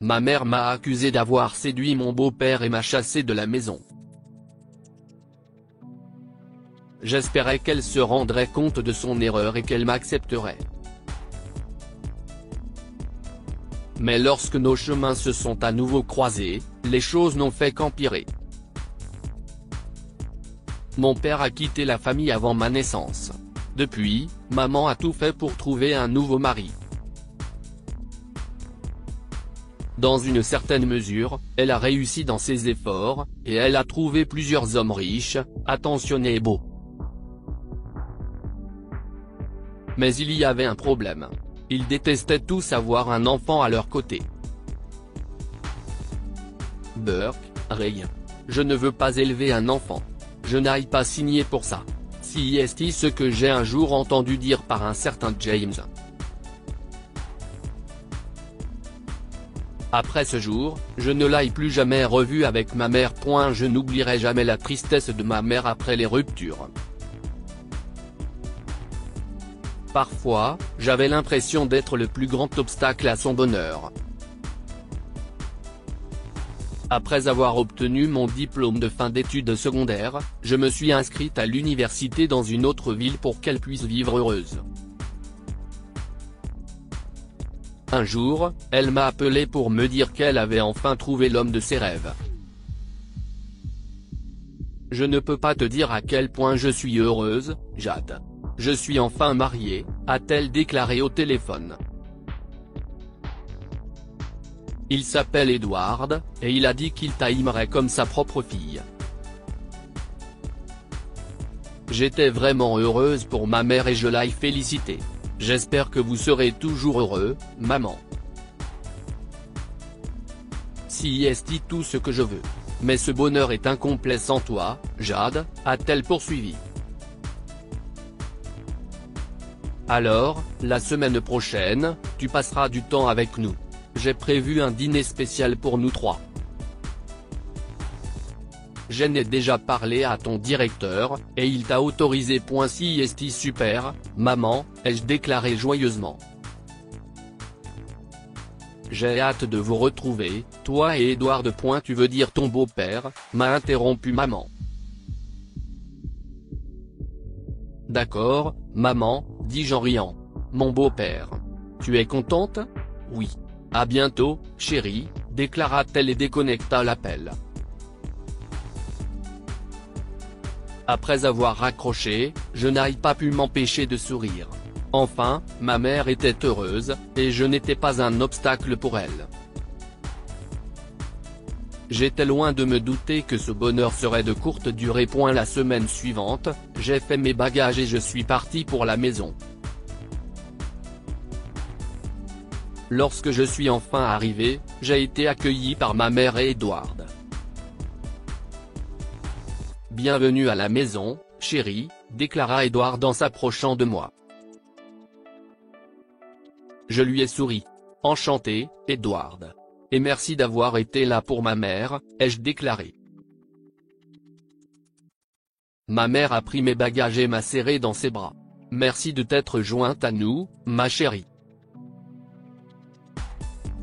Ma mère m'a accusé d'avoir séduit mon beau-père et m'a chassé de la maison. J'espérais qu'elle se rendrait compte de son erreur et qu'elle m'accepterait. Mais lorsque nos chemins se sont à nouveau croisés, les choses n'ont fait qu'empirer. Mon père a quitté la famille avant ma naissance. Depuis, maman a tout fait pour trouver un nouveau mari. Dans une certaine mesure, elle a réussi dans ses efforts, et elle a trouvé plusieurs hommes riches, attentionnés et beaux. Mais il y avait un problème. Ils détestaient tous avoir un enfant à leur côté. Burke, Ray. Je ne veux pas élever un enfant. Je n'aille pas signer pour ça. C'est ce que j'ai un jour entendu dire par un certain James. Après ce jour, je ne l'ai plus jamais revu avec ma mère. Je n'oublierai jamais la tristesse de ma mère après les ruptures. Parfois, j'avais l'impression d'être le plus grand obstacle à son bonheur. Après avoir obtenu mon diplôme de fin d'études secondaires, je me suis inscrite à l'université dans une autre ville pour qu'elle puisse vivre heureuse. Un jour, elle m'a appelé pour me dire qu'elle avait enfin trouvé l'homme de ses rêves. Je ne peux pas te dire à quel point je suis heureuse, Jade. Je suis enfin mariée, a-t-elle déclaré au téléphone. Il s'appelle Edward, et il a dit qu'il t'aimerait comme sa propre fille. J'étais vraiment heureuse pour ma mère et je l'ai félicitée. J'espère que vous serez toujours heureux, maman. C'est tout ce que je veux. Mais ce bonheur est incomplet sans toi, Jade, a-t-elle poursuivi. Alors, la semaine prochaine, tu passeras du temps avec nous. J'ai prévu un dîner spécial pour nous trois. J'en ai déjà parlé à ton directeur, et il t'a autorisé. C'est super, maman, ai-je déclaré joyeusement. J'ai hâte de vous retrouver, toi et Edward. Tu veux dire ton beau-père, m'a interrompu maman. D'accord, maman, dis-je en riant. Mon beau-père. Tu es contente? Oui. À bientôt, chérie, déclara-t-elle et déconnecta l'appel. Après avoir raccroché, je n'ai pas pu m'empêcher de sourire. Enfin, ma mère était heureuse, et je n'étais pas un obstacle pour elle. J'étais loin de me douter que ce bonheur serait de courte durée. La semaine suivante, j'ai fait mes bagages et je suis parti pour la maison. Lorsque je suis enfin arrivé, j'ai été accueilli par ma mère et Edward. Bienvenue à la maison, chérie, déclara Edward en s'approchant de moi. Je lui ai souri. Enchanté, Edward. Et merci d'avoir été là pour ma mère, ai-je déclaré. Ma mère a pris mes bagages et m'a serré dans ses bras. Merci de t'être jointe à nous, ma chérie.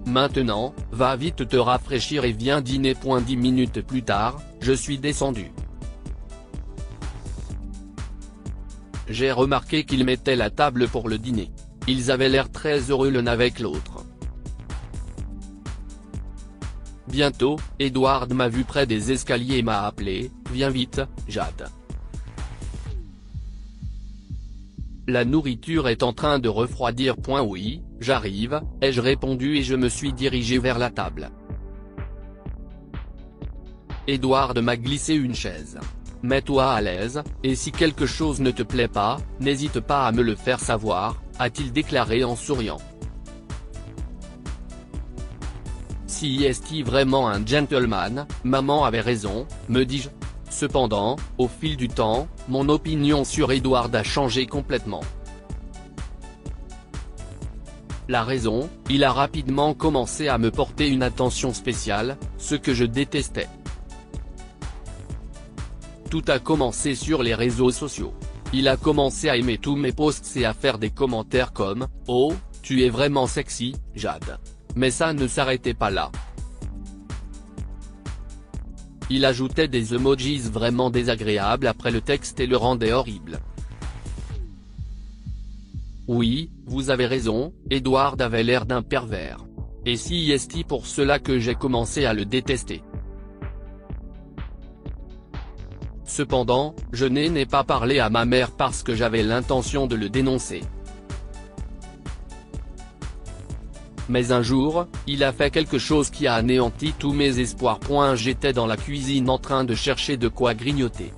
Maintenant, va vite te rafraîchir et viens dîner. 10 minutes plus tard, je suis descendu. J'ai remarqué qu'ils mettaient la table pour le dîner. Ils avaient l'air très heureux l'un avec l'autre. Bientôt, Edward m'a vu près des escaliers et m'a appelé, viens vite, Jade. La nourriture est en train de refroidir. Oui, j'arrive, ai-je répondu et je me suis dirigé vers la table. Edward m'a glissé une chaise. Mets-toi à l'aise, et si quelque chose ne te plaît pas, n'hésite pas à me le faire savoir, a-t-il déclaré en souriant. Si est-il vraiment un gentleman, maman avait raison, me dis-je. Cependant, au fil du temps, mon opinion sur Edward a changé complètement. La raison, il a rapidement commencé à me porter une attention spéciale, ce que je détestais. Tout a commencé sur les réseaux sociaux. Il a commencé à aimer tous mes posts et à faire des commentaires comme « Oh, tu es vraiment sexy, Jade ». Mais ça ne s'arrêtait pas là. Il ajoutait des emojis vraiment désagréables après le texte et le rendait horrible. Oui, vous avez raison, Edward avait l'air d'un pervers. Et c'est pour cela que j'ai commencé à le détester. Cependant, je n'ai pas parlé à ma mère parce que j'avais l'intention de le dénoncer. Mais un jour, il a fait quelque chose qui a anéanti tous mes espoirs. J'étais dans la cuisine en train de chercher de quoi grignoter.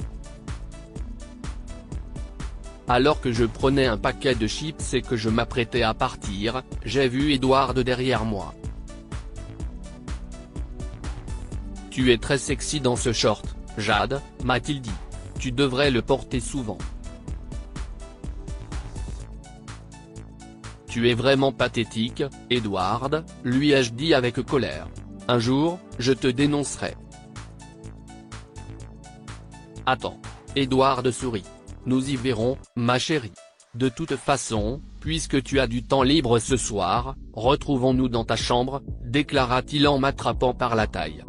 Alors que je prenais un paquet de chips et que je m'apprêtais à partir, j'ai vu Edward derrière moi. « Tu es très sexy dans ce short, Jade », m'a-t-il dit. « Tu devrais le porter souvent. » « Tu es vraiment pathétique, Edward », lui ai-je dit avec colère. « Un jour, je te dénoncerai. » « Attends. » Edward sourit. « Nous y verrons, ma chérie. De toute façon, puisque tu as du temps libre ce soir, retrouvons-nous dans ta chambre, » déclara-t-il en m'attrapant par la taille.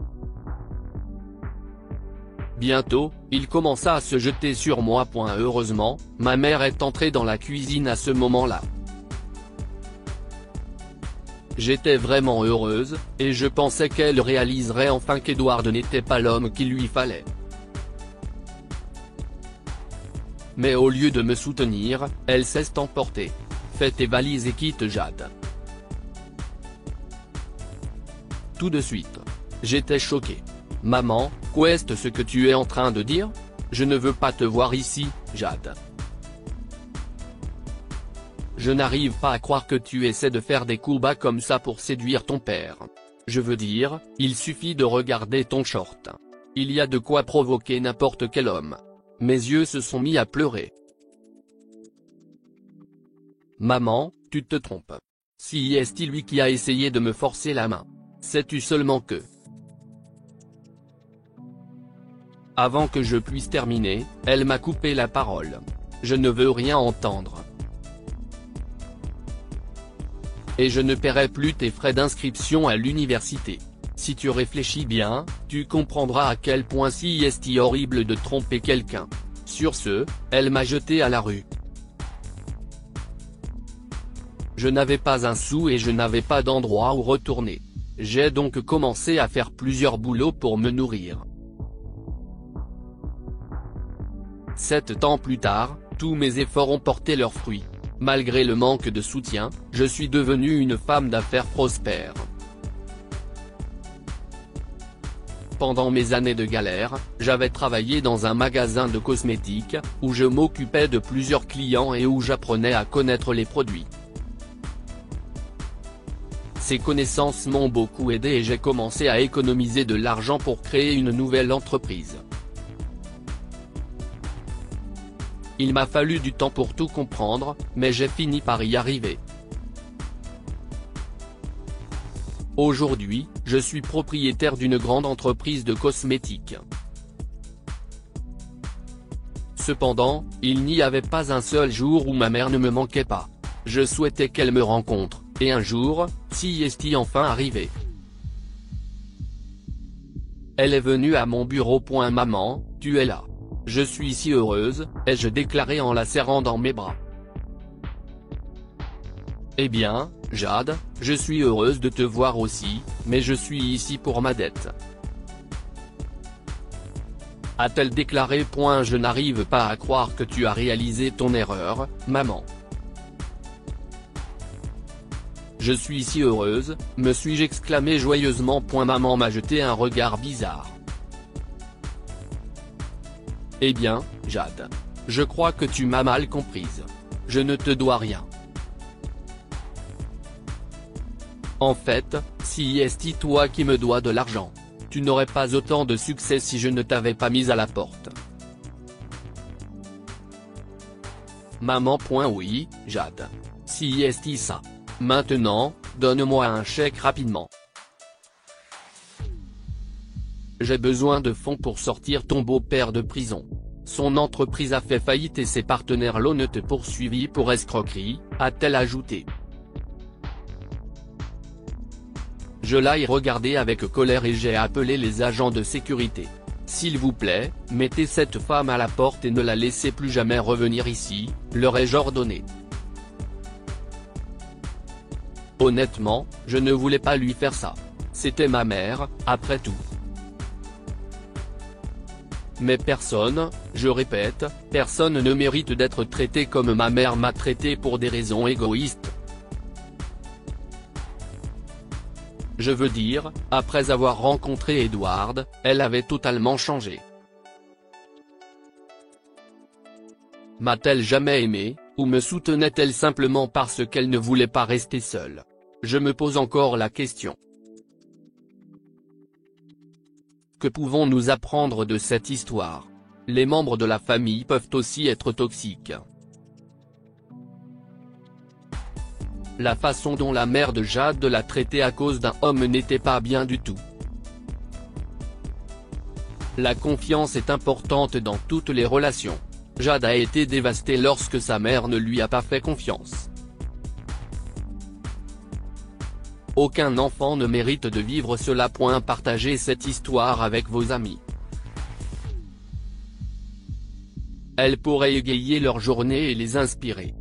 Bientôt, il commença à se jeter sur moi. Heureusement, ma mère est entrée dans la cuisine à ce moment-là. J'étais vraiment heureuse, et je pensais qu'elle réaliserait enfin qu'Edward n'était pas l'homme qu'il lui fallait. Mais au lieu de me soutenir, elle s'est emportée. « Fais tes valises et quitte Jade. » Tout de suite. J'étais choqué. « Maman, qu'est-ce ce que tu es en train de dire? Je ne veux pas te voir ici, Jade. Je n'arrive pas à croire que tu essaies de faire des coups bas comme ça pour séduire ton père. Je veux dire, il suffit de regarder ton short. Il y a de quoi provoquer n'importe quel homme. » Mes yeux se sont mis à pleurer. « Maman, tu te trompes. C'est lui qui a essayé de me forcer la main. Sais-tu seulement que… » Avant que je puisse terminer, elle m'a coupé la parole. « Je ne veux rien entendre. Et je ne paierai plus tes frais d'inscription à l'université. Si tu réfléchis bien, tu comprendras à quel point c'est horrible de tromper quelqu'un. » Sur ce, elle m'a jeté à la rue. Je n'avais pas un sou et je n'avais pas d'endroit où retourner. J'ai donc commencé à faire plusieurs boulots pour me nourrir. 7 ans plus tard, tous mes efforts ont porté leurs fruits. Malgré le manque de soutien, je suis devenue une femme d'affaires prospère. Pendant mes années de galère, j'avais travaillé dans un magasin de cosmétiques, où je m'occupais de plusieurs clients et où j'apprenais à connaître les produits. Ces connaissances m'ont beaucoup aidé et j'ai commencé à économiser de l'argent pour créer une nouvelle entreprise. Il m'a fallu du temps pour tout comprendre, mais j'ai fini par y arriver. Aujourd'hui, je suis propriétaire d'une grande entreprise de cosmétiques. Cependant, il n'y avait pas un seul jour où ma mère ne me manquait pas. Je souhaitais qu'elle me rencontre, et un jour, c'est enfin arrivé. Elle est venue à mon bureau. Maman, tu es là. Je suis si heureuse, ai-je déclaré en la serrant dans mes bras. Eh bien, Jade, je suis heureuse de te voir aussi, mais je suis ici pour ma dette. A-t-elle déclaré. Je n'arrive pas à croire que tu as réalisé ton erreur, maman. Je suis si heureuse, me suis-je exclamé joyeusement. Maman m'a jeté un regard bizarre. Eh bien, Jade. Je crois que tu m'as mal comprise. Je ne te dois rien. En fait, c'est toi qui me dois de l'argent. Tu n'aurais pas autant de succès si je ne t'avais pas mise à la porte. Maman. Oui, Jade. C'est ça. Maintenant, donne-moi un chèque rapidement. J'ai besoin de fonds pour sortir ton beau-père de prison. Son entreprise a fait faillite et ses partenaires l'ont te poursuivi pour escroquerie, a-t-elle ajouté. Je l'ai regardé avec colère et j'ai appelé les agents de sécurité. S'il vous plaît, mettez cette femme à la porte et ne la laissez plus jamais revenir ici, leur ai-je ordonné. Honnêtement, je ne voulais pas lui faire ça. C'était ma mère, après tout. Mais personne, je répète, personne ne mérite d'être traité comme ma mère m'a traité pour des raisons égoïstes. Je veux dire, après avoir rencontré Edward, elle avait totalement changé. M'a-t-elle jamais aimé, ou me soutenait-elle simplement parce qu'elle ne voulait pas rester seule? Je me pose encore la question. Que pouvons-nous apprendre de cette histoire? Les membres de la famille peuvent aussi être toxiques. La façon dont la mère de Jade l'a traité à cause d'un homme n'était pas bien du tout. La confiance est importante dans toutes les relations. Jade a été dévastée lorsque sa mère ne lui a pas fait confiance. Aucun enfant ne mérite de vivre cela. Partagez cette histoire avec vos amis. Elle pourrait égayer leur journée et les inspirer.